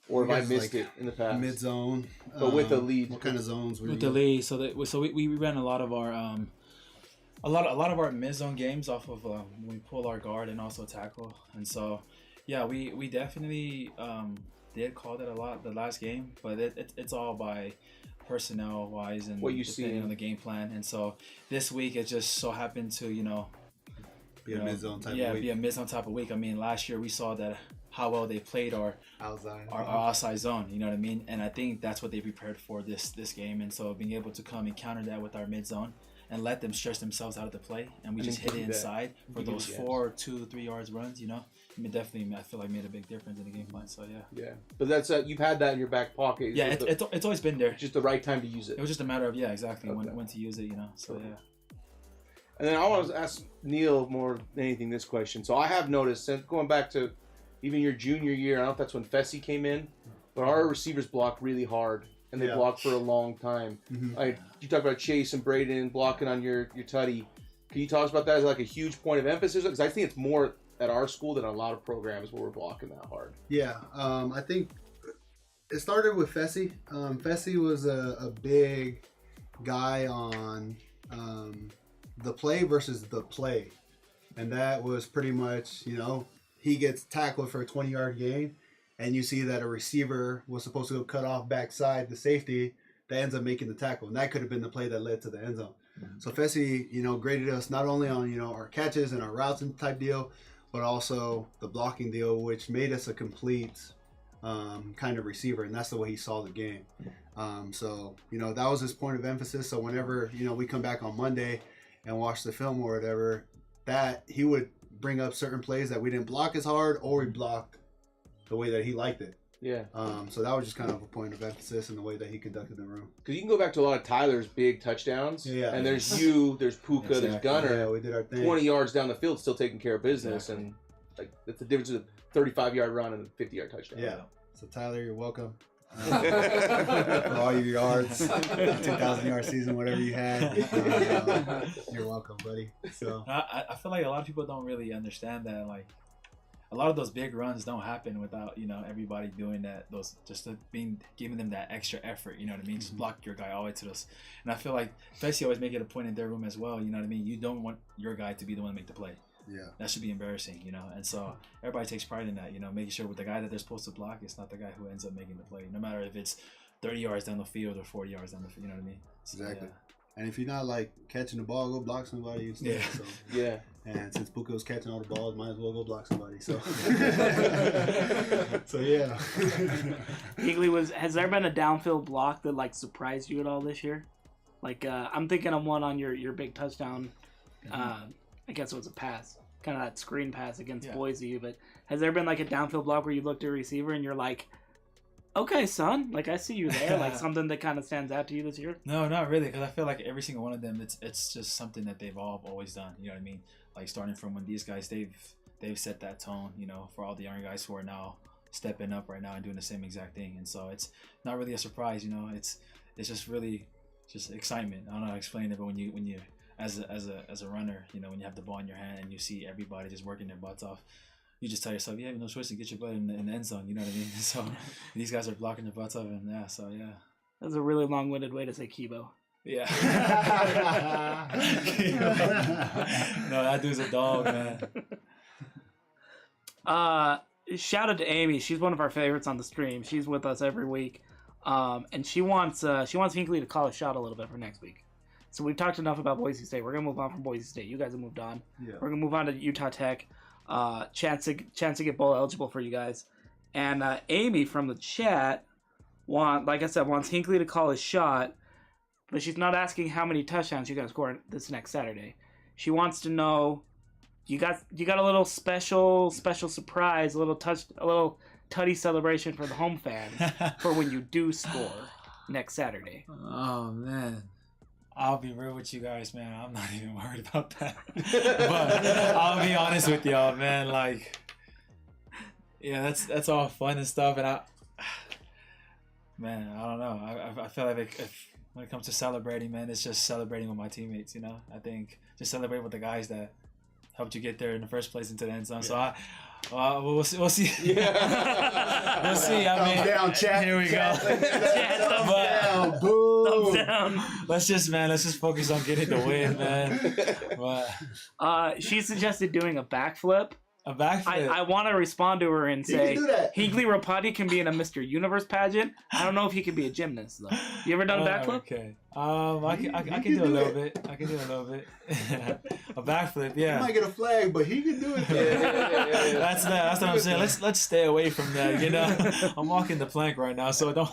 Or have I missed it in the past? Mid zone, but with the lead. What kind of zones? With the lead, so we ran a lot of our a lot of our mid zone games off of when we pull our guard and also tackle, and so yeah, we definitely did call that a lot the last game, but it's all by personnel wise and what you depending see on the game plan, and so this week it just so happened to be a mid zone type of week. Be a mid zone type of week. I mean, last year we saw that how well they played our outside zone, you know what I mean? And I think that's what they prepared for this game. And so being able to come and counter that with our mid zone and let them stretch themselves out of the play, and we just hit it inside for those 4, 2, 3 yards runs, you know? I mean, definitely, I feel like made a big difference in the game plan. So yeah. But that's you've had that in your back pocket. Yeah, it's always been there. Just the right time to use it. It was just a matter of exactly when to use it, you know? So yeah. And then I want to ask Neil more than anything this question. So I have noticed, since going back to even your junior year, I don't know if that's when Fessy came in, but our receivers block really hard, and they block for a long time. You talk about Chase and Braden blocking on your tutty. Can you talk about that as like a huge point of emphasis? Because I think it's more at our school than a lot of programs where we're blocking that hard. Yeah, I think it started with Fessy. Fessy was a big guy on the play versus the play. And that was pretty much, he gets tackled for a 20-yard gain, and you see that a receiver was supposed to go cut off backside the safety that ends up making the tackle. And that could have been the play that led to the end zone. Mm-hmm. So Fessy, graded us not only on, our catches and our routes and type deal, but also the blocking deal, which made us a complete kind of receiver. And that's the way he saw the game. So, that was his point of emphasis. So whenever, we come back on Monday and watch the film or whatever, that he would bring up certain plays that we didn't block as hard or we blocked the way that he liked it. Yeah. So that was just kind of a point of emphasis in the way that he conducted the room. Because you can go back to a lot of Tyler's big touchdowns. Yeah. And there's there's Puka, Exactly. there's Gunner. Yeah, we did our thing. 20 yards down the fild, still taking care of business. Exactly. And that's the difference with a 35-yard run and a 50-yard touchdown. Yeah. So Tyler, you're welcome. For all your yards, 2,000-yard season, whatever you had, you're welcome, buddy. So I feel like a lot of people don't really understand that. Like, a lot of those big runs don't happen without everybody doing that. Giving them that extra effort. You know what I mean? Just block your guy all the way to those. And I feel like Fessy always make it a point in their room as well. You know what I mean? You don't want your guy to be the one to make the play. yeah, That should be embarrassing, And so everybody takes pride in that, making sure with the guy that they're supposed to block, it's not the guy who ends up making the play, no matter if it's 30 yards down the field or 40 yards down the field. You know what I mean? So, exactly. And if you're not like catching the ball, go block somebody instead. Yeah. So. Yeah. And since Puka was catching all the balls, might as well go block somebody. So, so yeah. Higley, has there been a downfield block that surprised you at all this year? I'm thinking of one on your big touchdown. I guess it was a pass, kind of that screen pass against Boise. But has there been a downfield block where you looked at a receiver and you're like, okay, son, I see you there, something that kind of stands out to you this year? No, not really, because I feel like every single one of them, it's just something that they've all always done. You know what I mean? Starting from when these guys, they've set that tone, for all the younger guys who are now stepping up right now and doing the same exact thing. And so it's not really a surprise, It's just really just excitement. I don't know how to explain it, but when you as a runner, when you have the ball in your hand and you see everybody just working their butts off, you just tell yourself, you have no choice to get your butt in the end zone. You know what I mean? So these guys are blocking their butts off, and That's a really long-winded way to say Kibo. Yeah. No, that dude's a dog, man. Shout out to Amy. She's one of our favorites on the stream. She's with us every week, and she wants Hinckley to call a shot a little bit for next week. So we've talked enough about Boise State. We're gonna move on from Boise State. You guys have moved on. Yeah. We're gonna move on to Utah Tech. Chance to get bowl eligible for you guys. And Amy from the chat wants Hinckley to call his shot, but she's not asking how many touchdowns you guys score this next Saturday. She wants to know you got a little special surprise, a little tutty celebration for the home fans for when you do score next Saturday. Oh man. I'll be real with you guys, man. I'm not even worried about that. But I'll be honest with y'all, man. That's all fun and stuff. And I don't know. I feel like when it comes to celebrating, man, it's just celebrating with my teammates. I think just celebrating with the guys that helped you get there in the first place into the end zone. Yeah. So we'll see. We'll see. Yeah. We'll see. I mean, down, chat. Here we Chat. go. Thumbs down. Boom. Thumbs down. Let's just focus on getting the win, man. But she suggested doing a backflip. A backflip. I want to respond to her and say, Hinckley Rapati can be in a Mr. Universe pageant. I don't know if he can be a gymnast though. You ever done a backflip? Okay. I can do a little bit. I can do a little bit. A backflip, yeah. He might get a flag, but he can do it. Yeah. That's what I'm saying. Let's stay away from that. I'm walking the plank right now, so don't.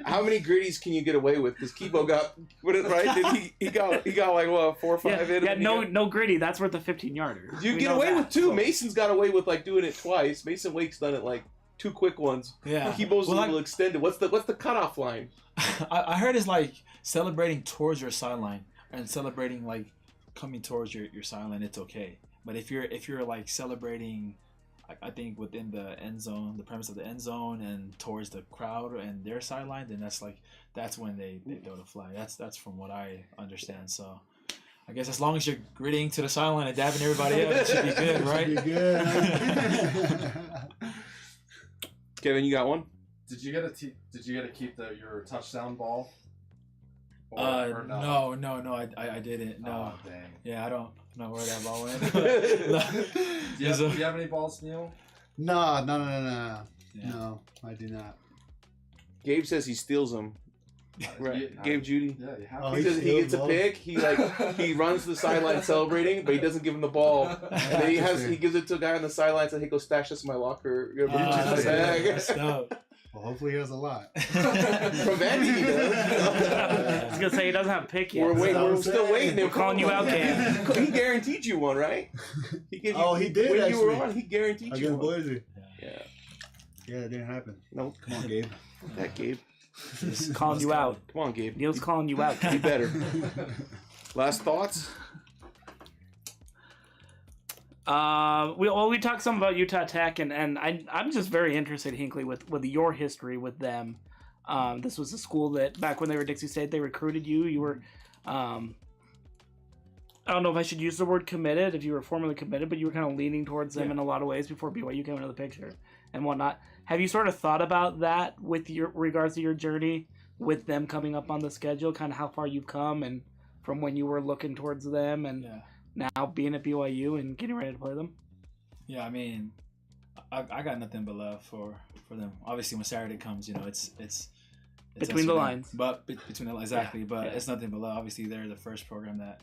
How many gritties can you get away with? Because Kibo got right. He got 4 or 5 in. Yeah, no gritty. That's worth a 15-yarder. You get away with 2. Mason's got away with doing it twice. Mason Wake's done it 2 quick ones. Yeah. Kibo's a little extended. What's the cutoff line? I heard it's celebrating towards your sideline and celebrating coming towards your sideline. It's okay, but if you're celebrating, I think within the end zone, the premise of the end zone, and towards the crowd and their sideline, then that's when they throw the flag. That's from what I understand. So I guess as long as you're gritting to the sideline and dabbing everybody up, it should be good, right? Should be good. Kevin, you got one? Did you get to keep your touchdown ball? Or no, I didn't. No. Oh, dang. Yeah, I don't know where that ball went. Do you have any balls, Neil? No. Yeah. No, I do not. Gabe says he steals them. Right, Gabe Judy. Yeah, you have. Oh, He gets a pick. He runs to the sideline celebrating, but he doesn't give him the ball. And then he gives it to a guy on the sideline and says, "Hey, go stash this in my locker. You're gonna put this in my bag." Well, hopefully he has a lot. From Vandy, he does. I was gonna say he doesn't have a pick yet. We're still waiting. We're calling you out, Gabe. He guaranteed you one, right? He gave you, He did. When actually. you were on, he guaranteed you Against one. Boise. Yeah. Yeah, it didn't happen. Nope. Come on, Gabe. That Gabe. He's calling you out. Come on, Gabe. Neil's calling you out. Be better. Last thoughts? We talked some about Utah Tech, and I'm just very interested, Hinckley, with your history with them. This was a school that back when they were Dixie State, they recruited you. You were, I don't know if I should use the word committed, if you were formally committed, but you were kind of leaning towards them in a lot of ways before BYU came into the picture and whatnot. Have you sort of thought about that with your regards to your journey with them coming up on the schedule, kind of how far you've come and from when you were looking towards them and now being at BYU and getting ready to play them? Yeah, I mean, I got nothing but love for them. Obviously, when Saturday comes, it's between the lines. But between the lines, exactly. But it's nothing but love. Obviously, they're the first program that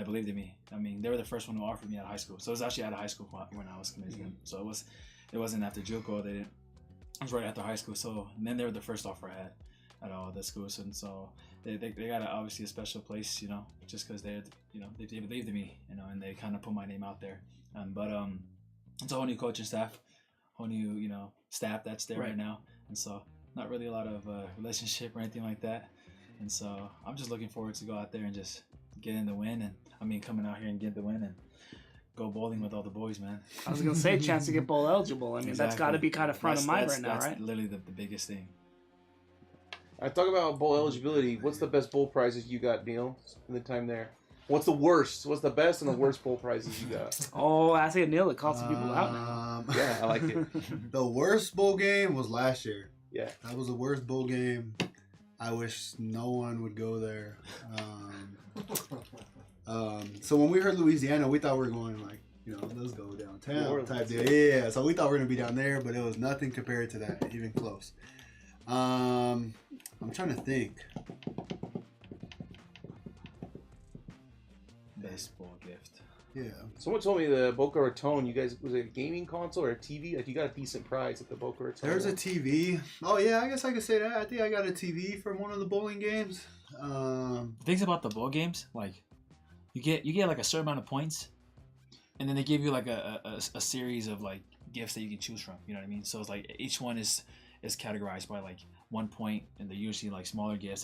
believed in me. I mean, they were the first one who offered me out of high school. So it was actually out of high school when I was committed to them. So it wasn't after JUCO. It was right after high school. So and then they were the first offer I had at all the schools, and so they got obviously a special place, just because they believed in me, and they kind of put my name out there. But it's a whole new coaching staff, whole new staff that's there right now, and so not really a lot of relationship or anything like that, and so I'm just looking forward to go out there and just get in the win, and I mean coming out here and get the win and go bowling with all the boys, man. I was gonna say chance to get bowl eligible. I mean that's got to be kind of front of mind right now, that's right? Literally the biggest thing. I talk about bowl eligibility. What's the best bowl prizes you got, Neil, in the time there? What's the worst? What's the best and the worst bowl prizes you got? Oh, asking Neil that calls some people out now. Yeah, I like it. The worst bowl game was last year. Yeah. That was the worst bowl game. I wish no one would go there. So when we heard Louisiana, we thought we were going let's go downtown type deal. Yeah, so we thought we were going to be down there, but it was nothing compared to that, even close. I'm trying to think. Best bowl gift. Yeah. Someone told me the Boca Raton, you guys, was it a gaming console or a TV? Like you got a decent prize at the Boca Raton. There's a TV. Oh, yeah, I guess I could say that. I think I got a TV from one of the bowling games. The things about the bowl games, like, you get like a certain amount of points, and then they give you like a series of like gifts that you can choose from. You know what I mean? So it's like each one is categorized by like 1 point, and they're usually like smaller gifts,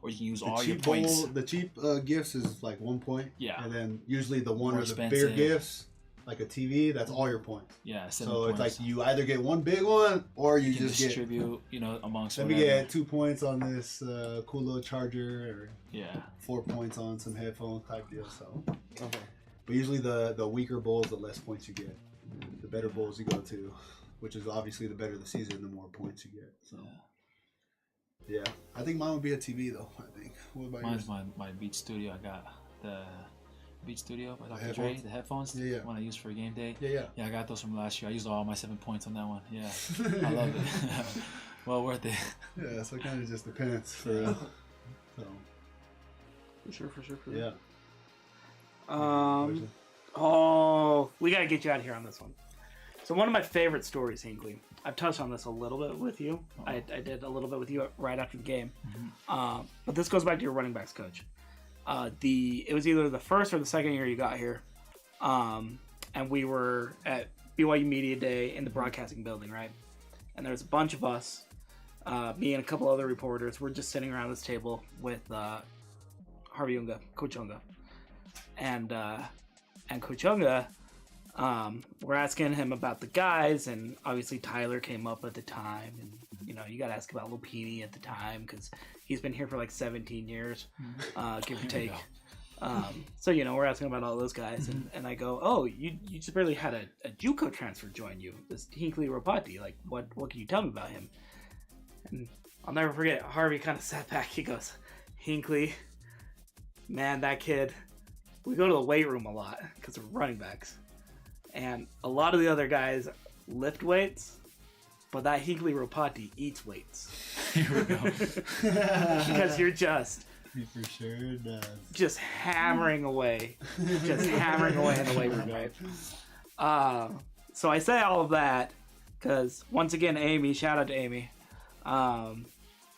or you can use all your points. The cheap gifts is like 1 point. Yeah. And then usually the one More or the expensive. bigger gifts, like a TV, that's all your points. Yeah, 7 So points. it's like you either get one big one or you You can just get. distribute, amongst Let me whatever. get 2 points on this cool little charger, or Yeah. 4 points on some headphone type deal. So, Okay. but usually the weaker bowls, the less points you get. The better bowls you go to, which is obviously the better the season, the more points you get. So, yeah, I think mine would be a TV though. I think. What about Mine's yours? my Beat Studio. I got the Beat Studio by Dr. Dre, headphones? the headphones. Yeah. One I used for game day. Yeah. Yeah, I got those from last year. I used all my 7 points on that one. Yeah, I love it. Well worth it. Yeah, so it kind of just depends for real. So, For sure. yeah. We gotta get you out of here on this one. So one of my favorite stories, Hinkley. I've touched on this a little bit with you. I did a little bit with you right after the game. But this goes back to your running backs coach. It was either the first or the second year you got here, and we were at BYU Media Day in the broadcasting building, right? And there's a bunch of us, me and a couple other reporters. We're just sitting around this table with Harvey Unga, Coach Unga, and Coach Unga. We're asking him about the guys, and obviously Tyler came up at the time, and you got to ask about Lupini at the time because he's been here for like 17 years, give or take. So we're asking about all those guys, and I go, oh, you just barely had a JUCO transfer join you, this Hinkley Ropati. Like, what can you tell me about him? And I'll never forget, Harvey kind of sat back. He goes, Hinckley, man, that kid, we go to the weight room a lot because we're running backs. And a lot of the other guys lift weights, but that Hinckley Ropati eats weights. Here we go. Because you're just He for sure does. just hammering away in the weight room, right? So I say all of that because once again, Amy, shout out to Amy.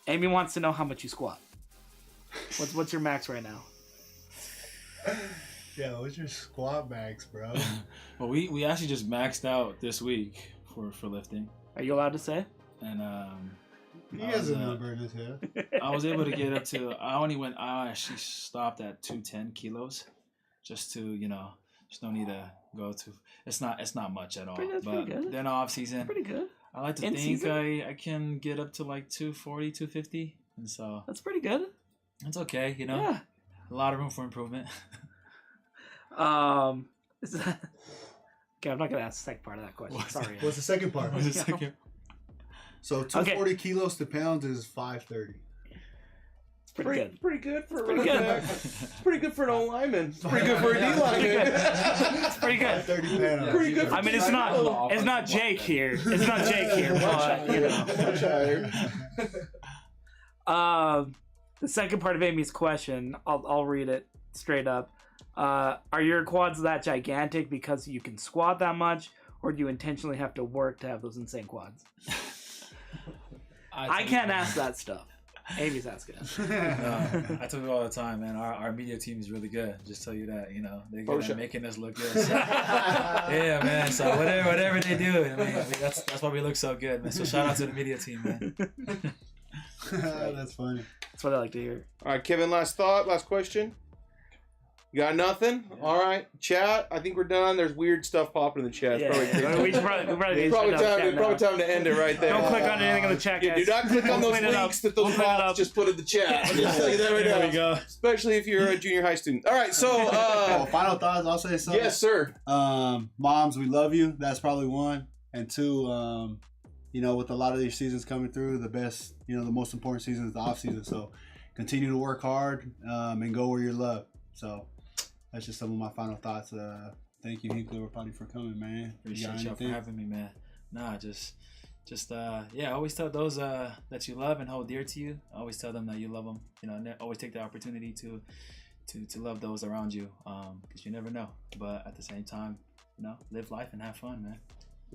Amy wants to know how much you squat. What's your max right now? Yeah, what's your squat max, bro? Well, we actually just maxed out this week for lifting, Are you allowed to say? and He has a number in his head. I was able to get up to. I actually stopped at 210 kilos, just to there's no need to go to. It's not much at all. That's but pretty good. then off season, Pretty good. I like to In think season? I can get up to like 240, 250, and so That's pretty good. it's okay. Yeah. A lot of room for improvement. Is that... Okay, I'm not gonna ask the second part of that question. Sorry. What's the second part? What's the second? So 240 kilos to pounds is 530. It's pretty good. Pretty good for a Pretty running good. back. Pretty good for an O-lineman. It's pretty good for a D-lineman. It's pretty good. 530 pounds. Pretty good. I mean, it's not Jake here. It's not Jake here, but you know. Much higher. The second part of Amy's question, I'll read it straight up. Are your quads that gigantic because you can squat that much, or do you intentionally have to work to have those insane quads? I can't ask that stuff. Amy's asking. I tell you all the time, man. Our media team is really good. Just tell you that, they're good at making us look good. So, yeah, man. So whatever they do, I mean that's why we look so good, man. So shout out to the media team, man. That's funny. That's what I like to hear. All right, Kevin, last question. You got nothing? Yeah. All right. Chat, I think we're done. There's weird stuff popping in the chat. It's We probably probably time to end it right there. Don't click on anything in the chat, Yeah, guys. do not click on We'll those clean it up. links that We'll those clean it bots up. just put in the chat. I'll just tell you that right There now. we go. Especially if you're a junior high student. All right, so Final thoughts. I'll say something. yes, sir. Moms, we love you. That's probably one. And two, with a lot of these seasons coming through, the best, the most important season is the off season. So continue to work hard and go where you're loved. So that's just some of my final thoughts. Thank you, Hinckley, everybody, for coming, man. Appreciate y'all for having me, man. Nah, just always tell those that you love and hold dear to you. Always tell them that you love them. Always take the opportunity to love those around you, because you never know. But at the same time, live life and have fun, man.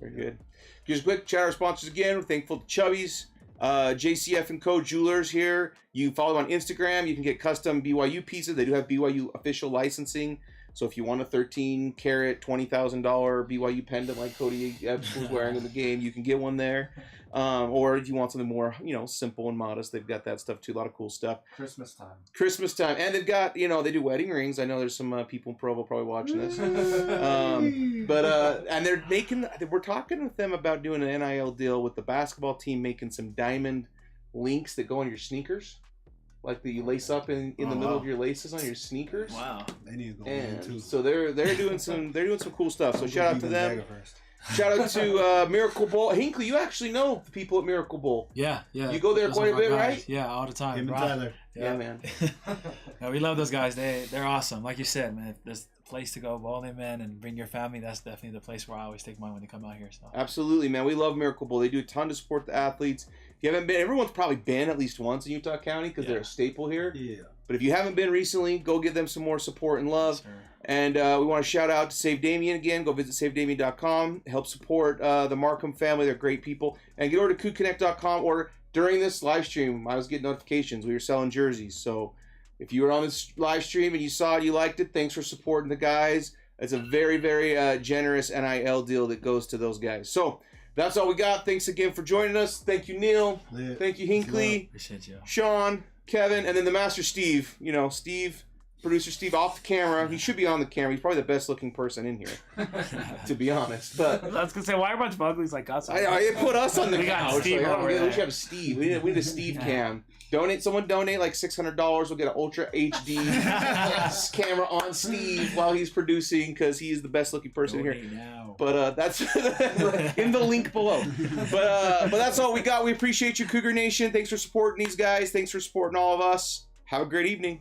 Very good. Just quick, chat our sponsors again. We're thankful to Chubby's, JCF and Co. Jewelers here. You can follow them on Instagram. You can get custom BYU pieces. They do have BYU official licensing. So if you want a 13-carat, $20,000 BYU pendant like Cody Epps was wearing in the game, you can get one there. Or if you want something more, simple and modest, they've got that stuff too. A lot of cool stuff. Christmas time. And they've got, they do wedding rings. I know there's some people in Provo probably watching this. And we're talking with them about doing an NIL deal with the basketball team, making some diamond links that go on your sneakers. Like that you lace up in the middle of your laces on your sneakers. Wow. They need to go in too. And so they're doing some cool stuff. So shout out to them. Shout out to Miracle Bowl. Hinckley, you actually know the people at Miracle Bowl. Yeah. You go there Those quite are a bit, my guys. right? Yeah, all the time. Him and Right. Tyler. Yeah, man. Yeah, we love those guys. They're awesome. Like you said, man, if there's a place to go bowling, man, and bring your family, that's definitely the place where I always take mine when they come out here. So Absolutely, man. We love Miracle Bowl. They do a ton to support the athletes. If you haven't been, everyone's probably been at least once in Utah County because they're a staple here. Yeah. But if you haven't been recently, go give them some more support and love. Sure. And we want to shout out to Save Damien again. Go visit SaveDamien.com. Help support the Markham family. They're great people. And get over to CougConnect.com. Or during this live stream, I was getting notifications. We were selling jerseys. So if you were on this live stream and you saw it, you liked it, thanks for supporting the guys. It's a very, very generous NIL deal that goes to those guys. So that's all we got. Thanks again for joining us. Thank you, Neil. Lit. Thank you, Hinckley, Appreciate you. Sean, Kevin, and then the master Steve. Producer Steve off the camera. He should be on the camera. He's probably the best looking person in here, to be honest. But I was gonna say, why are a bunch of uglies like us? I put us on the We got couch. Steve Like, I don't over get it. We there. should have Steve. We need a Steve cam. Someone donate like $600. We'll get an Ultra HD camera on Steve while he's producing because he is the best looking person here. Now. But that's in the link below. But that's all we got. We appreciate you, Cougar Nation. Thanks for supporting these guys. Thanks for supporting all of us. Have a great evening.